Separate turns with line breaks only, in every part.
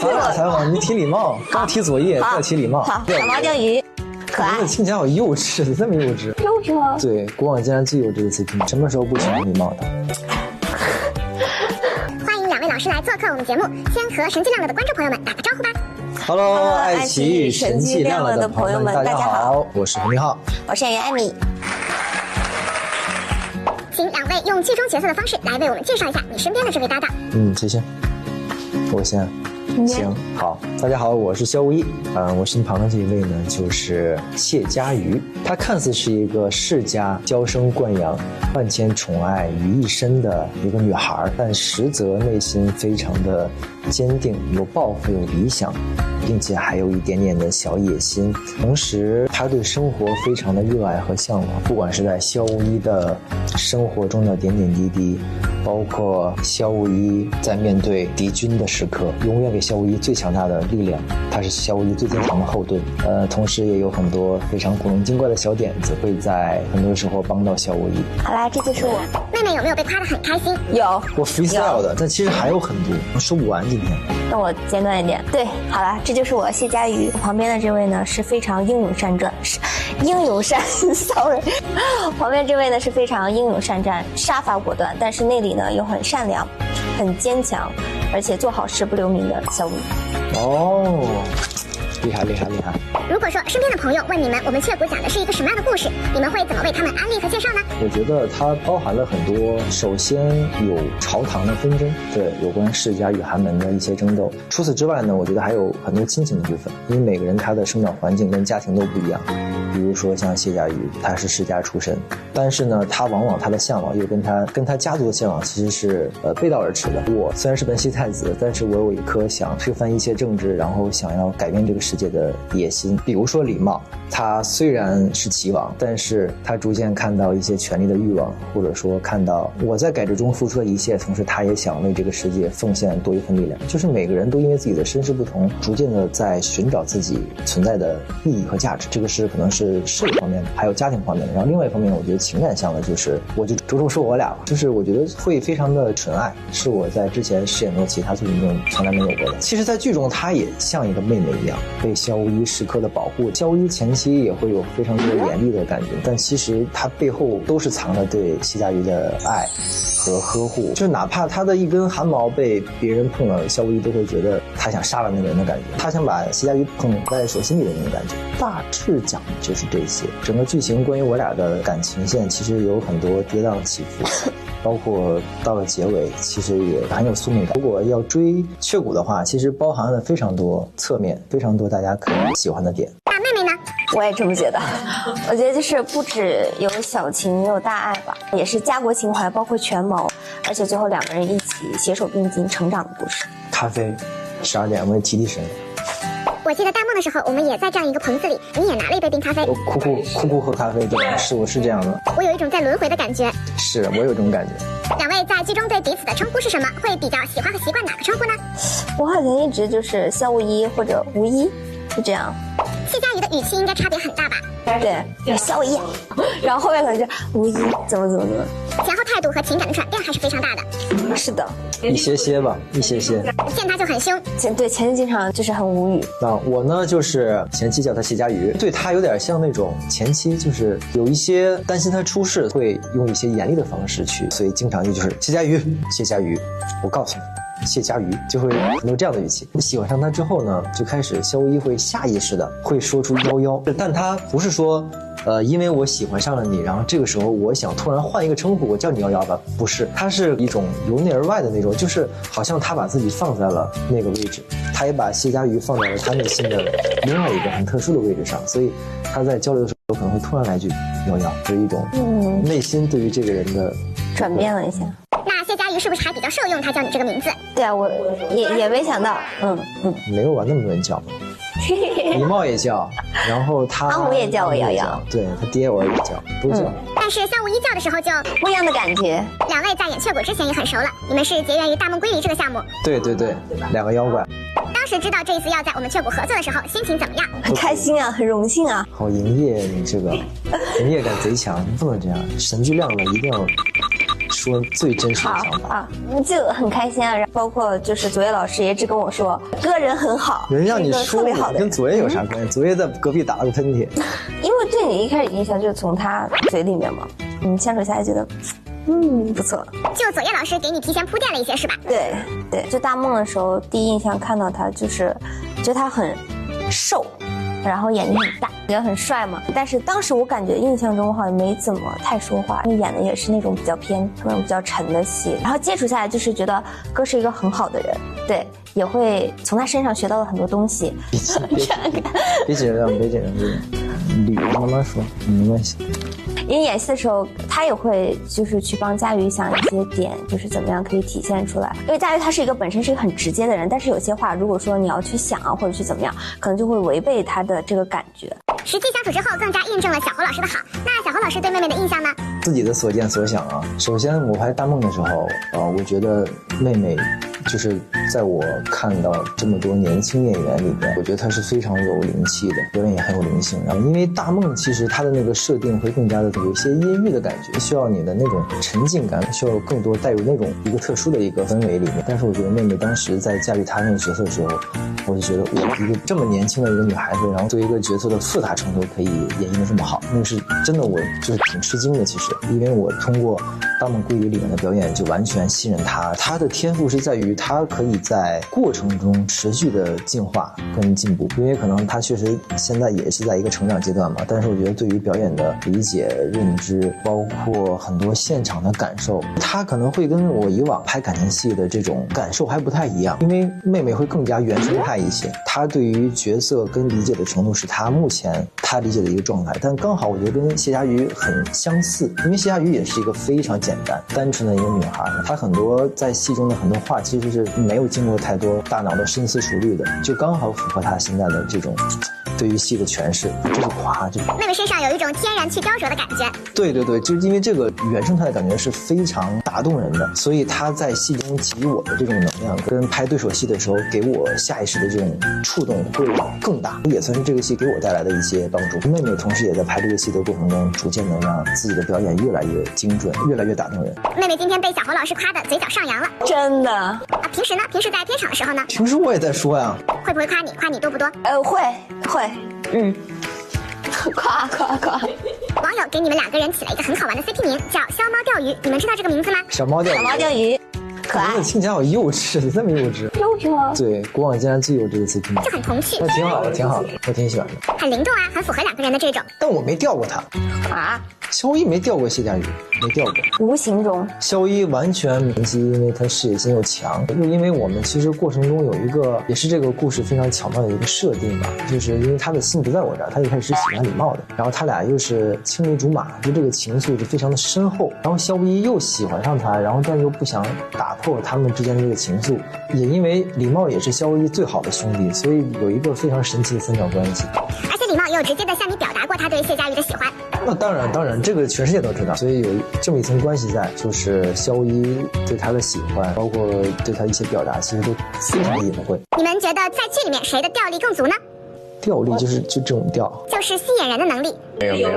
咱俩采访，你提礼貌，刚提作业，再提礼貌。
好，小猫钓鱼，可爱。
听起来好幼稚，这么幼稚。
幼稚吗？
对，国网竟然最幼稚的 CP， 什么时候不喜欢礼貌的？
欢迎2位老师来做客我们节目，先和神迹亮了的观众朋友们打个招呼吧。
Hello， 爱奇艺神迹亮了的朋友们，大家好，我是彭明浩，
我是演员艾米。
请2位用剧中角色的方式来为我们介绍一下你身边的这位搭档。
谁先？我先。行，好，大家好，我是肖无一。我身旁的这一位呢，就是谢佳瑜。她看似是一个世家娇生惯养、万千宠爱于一身的一个女孩，但实则内心非常的坚定，有抱负，有理想，并且还有一点点的小野心。同时，她对生活非常的热爱和向往，不管是在肖无一的生活中的点点滴滴，包括肖无一在面对敌军的时刻，永远给肖无一最强大的力量，他是肖无一最坚强的后盾。同时也有很多非常古灵精怪的小点子，会在很多时候帮到肖无一。
好啦，这就是我。
妹妹有没有被夸得很开心？
有，
我 freestyle 的，但其实还有很多，我说不完今天。
那我简短一点。对，好啦，这就是我谢佳瑜。旁边的这位呢是非常英勇善战，sorry， 旁边这位呢是非常英勇善战、杀伐果断，但是内里呢又很善良、很坚强，而且做好事不留名的小吴。
哦，厉害！
如果说身边的朋友问你们我们雀谷讲的是一个什么样的故事，你们会怎么为他们安利和介绍呢？
我觉得它包含了很多，首先有朝堂的纷争，对，有关世家与寒门的一些争斗。除此之外呢，我觉得还有很多亲情的部分，因为每个人他的生长环境跟家庭都不一样。比如说像谢佳瑜，他是世家出身，但是呢，他往往他的向往又跟他家族的向往其实是背道而驰的。我虽然是本溪太子，但是我有一颗想推翻一切政治，然后想要改变这个世界的野心。比如说李茂，他虽然是齐王，但是他逐渐看到一些权力的欲望，或者说看到我在改制中付出的一切，同时他也想为这个世界奉献多一份力量。就是每个人都因为自己的身世不同，逐渐的在寻找自己存在的意义和价值。这个是可能是事业方面的，还有家庭方面的。然后另外一方面，我觉得情感向的就是我就着重说我俩，就是我觉得会非常的纯爱，是我在之前饰演过其他作品中从来没有过的。其实在剧中他也像一个妹妹一样，被肖无一时刻的保护。肖无一前期也会有非常多严厉的感觉，但其实他背后都是藏着对谢佳瑜的爱和呵护，就是哪怕他的一根汗毛被别人碰了，肖无一都会觉得他想杀了那个人的感觉，他想把谢佳瑜捧在手心里的那种感觉。大致讲的就是这些。整个剧情关于我俩的感情线其实有很多跌宕起伏，包括到了结尾其实也很有宿命感。如果要追雀谷的话，其实包含了非常多侧面，非常多大家可能喜欢的点。
大妹妹呢？
我也这么觉得，我觉得就是不止有小情，也有大爱吧，也是家国情怀，包括权谋，而且最后2个人一起携手并进成长的故事。
咖啡，12点，我们提神。
我记得大梦的时候，我们也在这样一个棚子里，你也拿了一杯冰咖啡。
我哭喝咖啡，对，是我是这样的。
我有一种在轮回的感觉。
是我有这种感觉。
2位在剧中对彼此的称呼是什么？会比较喜欢和习惯哪个称呼呢？
我好像一直就是肖无一或者无一，就这样。
谢佳瑜的语气应该差别很大吧？
对，肖无一，然后后面可能就无一怎么，
前后态度和情感的转变还是非常大的。
是的，
一些吧，一些。
见他就很凶，
前期经常就是很无语。
那我呢，就是前期叫他谢佳瑜，对他有点像那种前期就是有一些担心他出事，会用一些严厉的方式去，所以经常就是谢佳瑜，我告诉你。谢佳瑜就会很多这样的语气。我喜欢上他之后呢，就开始肖无一会下意识的会说出11，但他不是说因为我喜欢上了你，然后这个时候我想突然换一个称呼，我叫你11吧，不是，他是一种由内而外的那种，就是好像他把自己放在了那个位置，他也把谢佳瑜放在了他内心的另外一个很特殊的位置上，所以他在交流的时候可能会突然来句11，就是一种内心对于这个人的
转变了一下。
那谢佳瑜是不是还比较受用他叫你这个名字？
对啊，我也没想到，
没有吧，那么多人叫李茂也叫，然后他
阿虎也叫我11，
对，他爹我也叫，都叫。
但是肖无一叫的时候就
不一样的感觉。
2位在演雀谷之前也很熟了，你们是结缘于大梦归离这个项目。
对，2个妖怪。
当时知道这一次要在我们雀谷合作的时候，心情怎么样？
很开心啊，很荣幸啊。
好营业，你这个营业感贼强，你不能这样。神剧亮了，一定要说最真实的想法
啊，就很开心啊。然后包括就是佐叶老师也只跟我说，哥人很好，
人让你说
特别好的人，
跟佐叶有啥关系？佐叶在隔壁打了个喷嚏。
因为对你一开始印象就是从他嘴里面嘛，你相处下来觉得，不错。
就佐叶老师给你提前铺垫了一些是吧？
对对，就大梦的时候，第一印象看到他就是觉得他很瘦，然后眼睛很大，也很帅嘛。但是当时我感觉印象中好像没怎么太说话，因为演的也是那种比较偏那种比较沉的戏。然后接触下来就是觉得哥是一个很好的人，对，也会从他身上学到了很多东西。
别紧张，别紧张，捋着慢慢说，没关系。
因为演戏的时候，他也会就是去帮佳瑜想一些点，就是怎么样可以体现出来。因为佳瑜他是一个本身是一个很直接的人，但是有些话如果说你要去想啊，或者去怎么样，可能就会违背他的这个感觉。
实际相处之后，更加印证了小侯老师的好。那小侯老师对妹妹的印象呢？
自己的所见所想啊。首先我拍大梦的时候，我觉得妹妹就是在我看到这么多年轻演员里边，我觉得她是非常有灵气的，表演也很有灵性。然后因为大梦其实它的那个设定会更加的有一些阴郁的感觉，需要你的那种沉浸感，需要更多带有那种一个特殊的一个氛围里面。但是我觉得妹妹当时在驾驭她那个角色的时候，我就觉得我一个这么年轻的一个女孩子，然后对一个角色的复杂程度可以演绎的这么好，那个是真的，我就是挺吃惊的。其实因为我通过大梦归于里面的表演就完全信任她，她的天赋是在于她可以在过程中持续的进化跟进步，因为可能她确实现在也是在一个成长阶段嘛，但是我觉得对于表演的理解认知，包括很多现场的感受，她可能会跟我以往拍感情戏的这种感受还不太一样，因为妹妹会更加原生态一些，她对于角色跟理解的程度是她目前她理解的一个状态，但刚好我觉得跟谢佳瑜很相似，因为谢佳瑜也是一个非常简单单纯的一个女孩，她很多在戏中的很多话其实是没有经过太多大脑的深思熟虑的，就刚好符合她现在的这种对于戏的诠释，这是夸这个。
妹妹身上有一种天然去雕琢的感觉。
对对对，就是因为这个原生态的感觉是非常打动人的，所以她在戏中给予我的这种能量，跟拍对手戏的时候给我下意识的这种触动会更大，也算是这个戏给我带来的一些帮助。妹妹同时也在拍这个戏的过程中，逐渐能让自己的表演越来越精准，越来越打动人。
妹妹今天被小侯老师夸的嘴角上扬了，
真的
啊！平时呢？平时在片场的时候呢？
平时我也在说呀。
会不会夸你？夸你多不多？
会，夸。
网友给你们两个人起了一个很好玩的 CP 名，叫肖猫钓鱼，你们知道这个名字吗？
小猫钓
鱼，可爱。
听起来好幼稚，你这么幼稚？
幼稚吗？
对，国网竟然最幼稚的 CP 名，
就很童趣。
那挺好的，挺好的，我挺喜欢的。
很灵动啊，很符合两个人的这种。
但我没钓过他
啊。
肖一没钓过谢佳瑜，没钓过。
无形中，
肖一完全明基，因为他事业心又强，又因为我们其实过程中有一个，也是这个故事非常巧妙的一个设定吧，就是因为他的心不在我这儿，他一开始是喜欢李茂的，然后他俩又是青梅竹马，就这个情愫就非常的深厚。然后肖一又喜欢上他，然后但又不想打破他们之间的这个情愫，也因为李茂也是肖一最好的兄弟，所以有一个非常神奇的三角关系。
而且李茂也有直接的向你表达过他对谢佳瑜的喜欢。
那当然，这个全世界都知道，所以有这么一层关系在，就是肖一对他的喜欢，包括对他一些表达，其实都非常隐晦。
你们觉得在剧里面谁的调力更足呢？
调力就这种调，
就是吸引人的能力。
没有。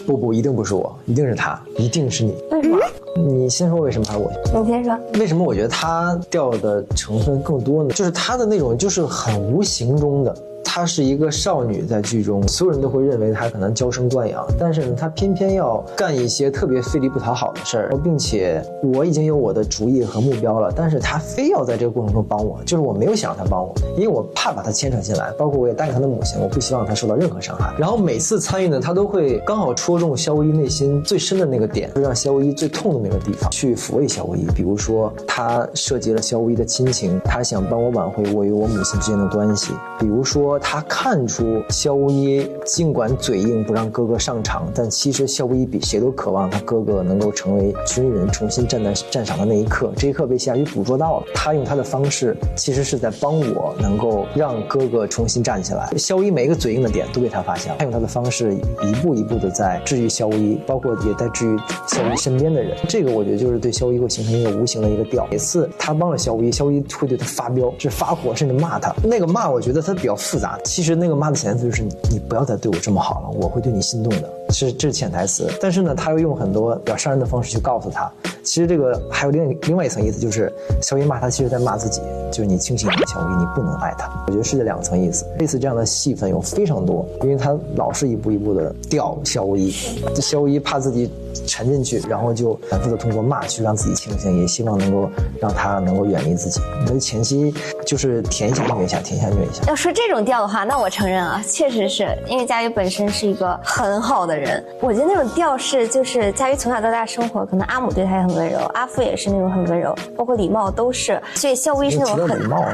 不，一定不是我，一定是他，一定是你。
为什么？
你先说为什么还是我？
你先说。
为什么我觉得他调的成分更多呢？就是他的那种，就是很无形中的。她是一个少女，在剧中所有人都会认为她可能娇生惯养，但是呢，她偏偏要干一些特别费力不讨好的事儿，并且我已经有我的主意和目标了，但是她非要在这个过程中帮我，就是我没有想让她帮我，因为我怕把她牵扯进来，包括我也答应她的母亲，我不希望她受到任何伤害。然后每次参与呢，她都会刚好戳中肖一内心最深的那个点，就让肖一最痛的那个地方去抚慰肖一。比如说，她涉及了肖一的亲情，她想帮我挽回我与我母亲之间的关系。比如说，他看出肖一尽管嘴硬不让哥哥上场，但其实肖一比谁都渴望他哥哥能够成为军人，重新站在战场的那一刻。这一刻被夏雨捕捉到了，他用他的方式其实是在帮我能够让哥哥重新站起来。肖一每一个嘴硬的点都被他发现了，他用他的方式一步一步的在治愈肖一，包括也在治愈肖一身边的人。这个我觉得就是对肖一会形成一个无形的一个调。每次他帮了肖一，肖一会对他发飙，是发火，甚至骂他。那个骂我觉得他比较复杂，其实那个骂的潜台词就是你不要再对我这么好了，我会对你心动的。这是潜台词。但是呢，他又用很多比较伤人的方式去告诉他，其实这个还有另外一层意思，就是肖一骂他，其实在骂自己，就是你清醒一点，小薇，你不能爱他。我觉得是这2层意思。类似这样的戏份有非常多，因为他老是一步一步的吊肖一，这肖一怕自己沉进去，然后就反复的通过骂去让自己清醒，也希望能够让他能够远离自己。所以前期就是甜一下虐一下，甜一下虐一下。
要说这种调的话，那我承认啊，确实是因为佳瑜本身是一个很好的人。我觉得那种调是就是佳瑜从小到大生活，可能阿母对他也很温柔，阿父也是那种很温柔，包括李茂都是，所以肖薇是那种很
礼貌，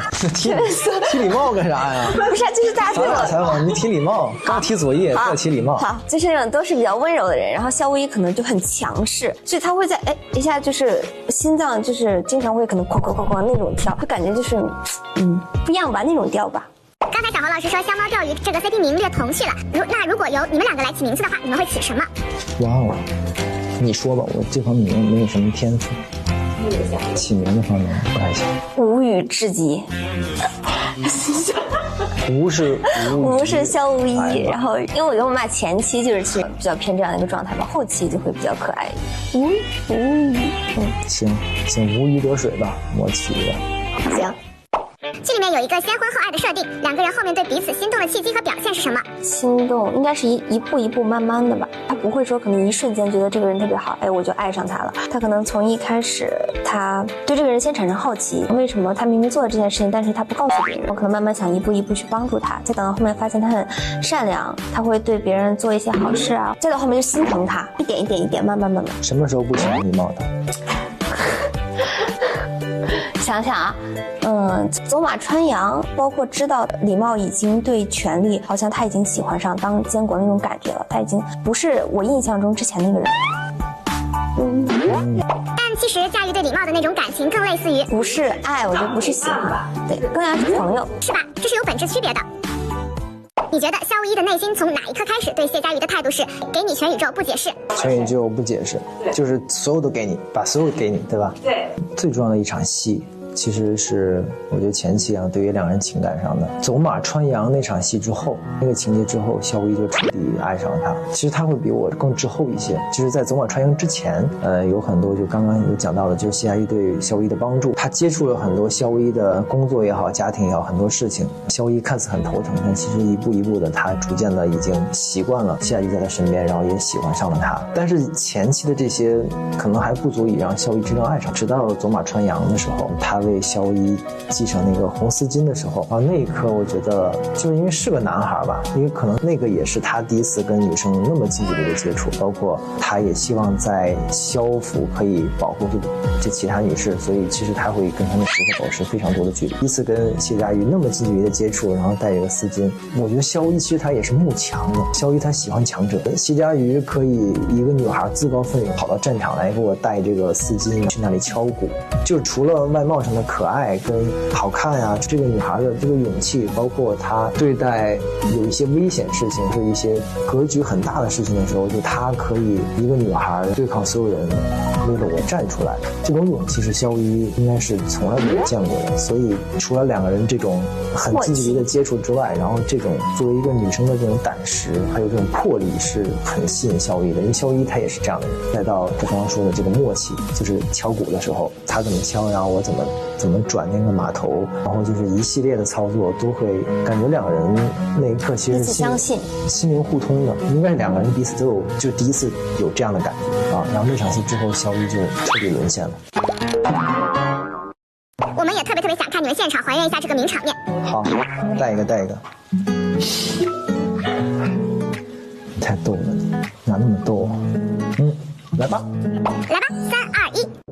提礼貌干啥呀？
不是，就是大家对我
采访你提礼貌，刚提作业再提礼貌。
好，就是那种都是比较温柔的人，然后肖薇可能就很强势，所以他会在一下就是心脏就是经常会可能哐哐哐哐那种跳，会感觉就是不一样吧那种调吧。
刚才小侯老师说香猫钓鱼这个 CP 名略同去了，那如果由你们2个来起名字的话，你们会起什么？
哇哦，你说吧，我这方面没有什么天赋，起名的方面不太行。
无语至极。
吴是
肖无一，然后因为我觉得我们俩前期就是比较偏这样的一个状态吧，后期就会比较可爱一点。无语，
行，无鱼得水吧，我起的。
行。
这里面有一个先婚后爱的设定，2个人后面对彼此心动的契机和表现是什么？
心动应该是一步一步慢慢的吧，他不会说可能一瞬间觉得这个人特别好，我就爱上他了。他可能从一开始他对这个人先产生好奇，为什么他明明做了这件事情，但是他不告诉别人，我可能慢慢想一步一步去帮助他，再等到后面发现他很善良，他会对别人做一些好事啊，再到后面就心疼他，一点慢慢。
什么时候不喜欢礼貌的？
想想啊，走马川洋，包括知道李茂已经对权力，好像他已经喜欢上当监国那种感觉了，他已经不是我印象中之前那个人。
但其实佳瑜对李茂的那种感情更类似于
不是爱，我觉得不是喜欢，对，更像是朋友，
是吧？这是有本质区别的。你觉得肖一的内心从哪一刻开始对谢佳瑜的态度是给你全宇宙不解释？
全宇宙不解释，就是所有都给你，把所有给你，对吧？对。最重要的一场戏，其实是我觉得前期对于2人情感上的走马川洋那场戏之后，那个情节之后，肖一就彻底爱上了他。其实他会比我更滞后一些，就是在走马川洋之前，有很多就刚刚有讲到的，就是谢佳瑜对肖一的帮助，他接触了很多肖一的工作也好，家庭也好，很多事情，肖一看似很头疼，但其实一步一步的，他逐渐的已经习惯了谢佳瑜在他身边，然后也喜欢上了他。但是前期的这些可能还不足以让肖一真正爱上，直到走马川洋的时候，他为肖一系上那个红丝巾的时候，那一刻我觉得就是因为是个男孩吧，因为可能那个也是他第一次跟女生那么近距离的接触，包括他也希望在肖府可以保护这其他女士，所以其实他会跟他们时刻保持非常多的距离。第一次跟谢佳瑜那么近距离的接触，然后带一个丝巾，我觉得肖一其实他也是慕强的，肖一他喜欢强者，谢佳瑜可以一个女孩自告奋勇跑到战场来给我带这个丝巾去那里敲鼓，就是除了外貌上的可爱跟好看呀，这个女孩的这个勇气，包括她对待有一些危险事情或一些格局很大的事情的时候，就她可以一个女孩对抗所有人，为了我站出来，这种勇气是肖一应该是从来没有见过的。所以除了2个人这种很近距离的接触之外，然后这种作为一个女生的这种胆识还有这种魄力是很吸引肖一的，因为肖一他也是这样的人。再到他刚刚说的这个默契，就是敲鼓的时候他怎么敲，然后我怎么转那个码头，然后就是一系列的操作都会感觉2个人那一刻其实
相信
心灵互通的，应该是2个人彼此都有就第一次有这样的感觉然后那场戏之后肖一就彻底沦陷了。
我们也特别想看你们现场还原一下这个名场面。
好，带一个太逗了，哪那么逗啊？来吧，
3、2、1。